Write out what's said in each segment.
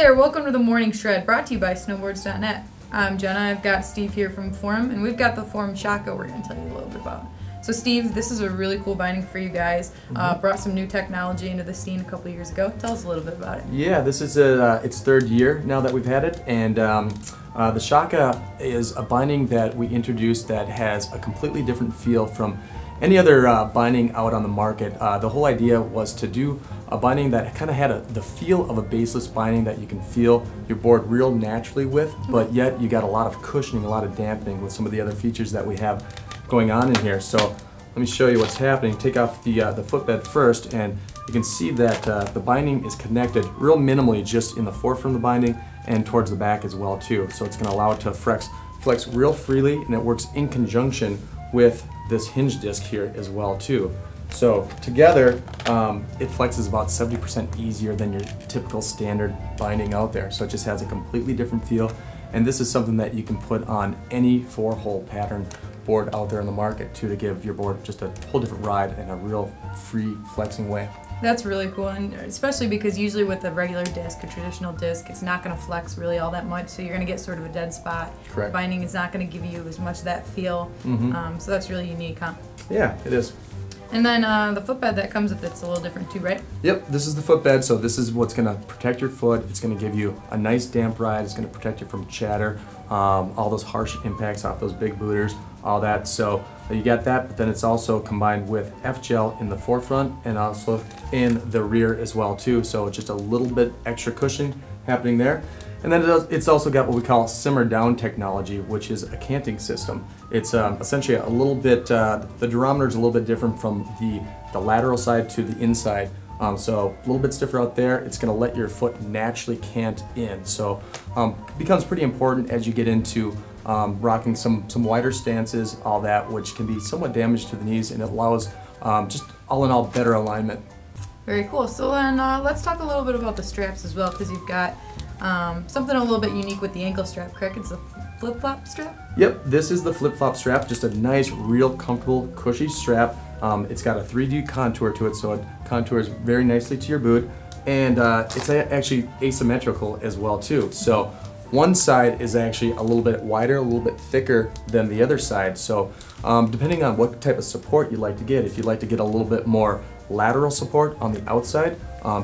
there, welcome to the Morning Shred, brought to you by snowboards.net. I'm Jenna, I've got Steve here from Forum, and we've got the Forum Shaka we're going to tell you a little bit about. So Steve, this is a really cool binding for you guys. Brought some new technology into the scene a couple years ago. Tell us a little bit about it. Yeah, this is its third year now that we've had it, and the Shaka is a binding that we introduced that has a completely different feel from any other binding out on the market. The whole idea was to do a binding that kind of had the feel of a baseless binding that you can feel your board real naturally with, but yet you got a lot of cushioning, a lot of dampening with some of the other features that we have going on in here. So let me show you what's happening. Take off the footbed first, and you can see that the binding is connected real minimally just in the forefront of the binding and towards the back as well too. So it's going to allow it to flex real freely, and it works in conjunction with this hinge disc here as well too. So together it flexes about 70% easier than your typical standard binding out there. So it just has a completely different feel, and this is something that you can put on any 4-hole pattern board out there in the market too, to give your board just a whole different ride in a real free flexing way. That's really cool, and especially because usually with a regular disc, a traditional disc, it's not going to flex really all that much, so you're going to get sort of a dead spot. Correct. Binding is not going to give you as much of that feel, so that's really unique, huh? Yeah, it is. And then the footbed that comes with it's a little different too, right? Yep, this is the footbed, so this is what's going to protect your foot. It's going to give you a nice damp ride. It's going to protect you from chatter, all those harsh impacts off those big booters, all that. So you got that, but then it's also combined with F-gel in the forefront and also in the rear as well too. So just a little bit extra cushion happening there. And then it's also got what we call simmer down technology, which is a canting system. It's essentially a little bit, the durometer is a little bit different from the lateral side to the inside. So a little bit stiffer out there. It's going to let your foot naturally cant in. So it becomes pretty important as you get into rocking some wider stances, all that, which can be somewhat damaged to the knees, and it allows just all in all better alignment. Very cool. So then let's talk a little bit about the straps as well, because you've got something a little bit unique with the ankle strap, correct? It's a flip-flop strap? Yep, this is the flip-flop strap, just a nice, real comfortable, cushy strap. It's got a 3D contour to it, so it contours very nicely to your boot, and it's actually asymmetrical as well too. So one side is actually a little bit wider, a little bit thicker than the other side. So depending on what type of support you'd like to get, if you'd like to get a little bit more lateral support on the outside,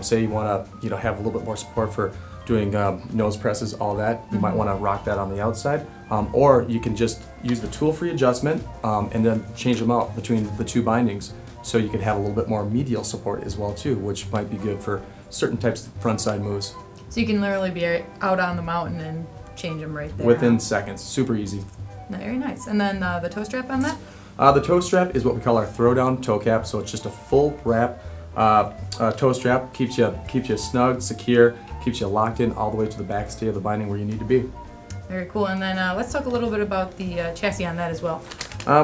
say you want to have a little bit more support for doing nose presses, all that, you might want to rock that on the outside, or you can just use the tool-free adjustment and then change them out between the two bindings, so you could have a little bit more medial support as well too, which might be good for certain types of front side moves. So you can literally be out on the mountain and change them right there. Within seconds, super easy. Very nice. And then the toe strap on that? The toe strap is what we call our throw-down toe cap, so it's just a full wrap toe strap, keeps you snug, secure, keeps you locked in all the way to the back stay of the binding where you need to be. Very cool. And then let's talk a little bit about the chassis on that as well.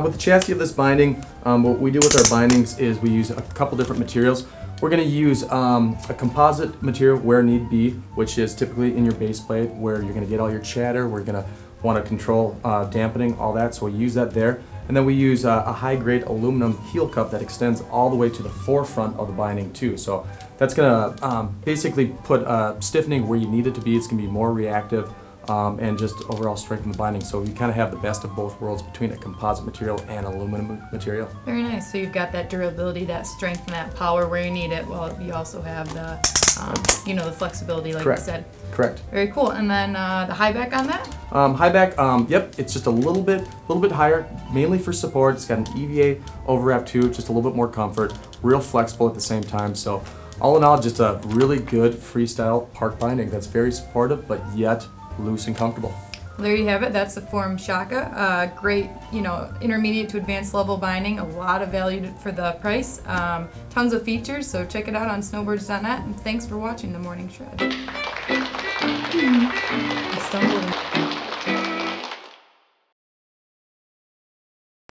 With the chassis of this binding, what we do with our bindings is we use a couple different materials. We're going to use a composite material where need be, which is typically in your base plate where you're going to get all your chatter. We're going to want to control dampening, all that, so we use that there. And then we use a high-grade aluminum heel cup that extends all the way to the forefront of the binding too. So that's going to basically put stiffening where you need it to be. It's going to be more reactive and just overall strengthen the binding. So you kind of have the best of both worlds between a composite material and aluminum material. Very nice. So you've got that durability, that strength, and that power where you need it, while you also have the the flexibility, like you said. Correct. Very cool. And then the high back on that? High back, yep, it's just a little bit higher, mainly for support. It's got an EVA overwrap too, just a little bit more comfort, real flexible at the same time. So all in all, just a really good freestyle park binding that's very supportive, but yet loose and comfortable. Well, there you have it. That's the Forum Shaka. Great, intermediate to advanced level binding. A lot of value for the price. Tons of features, so check it out on snowboards.net. And thanks for watching the Morning Shred. I stumbled.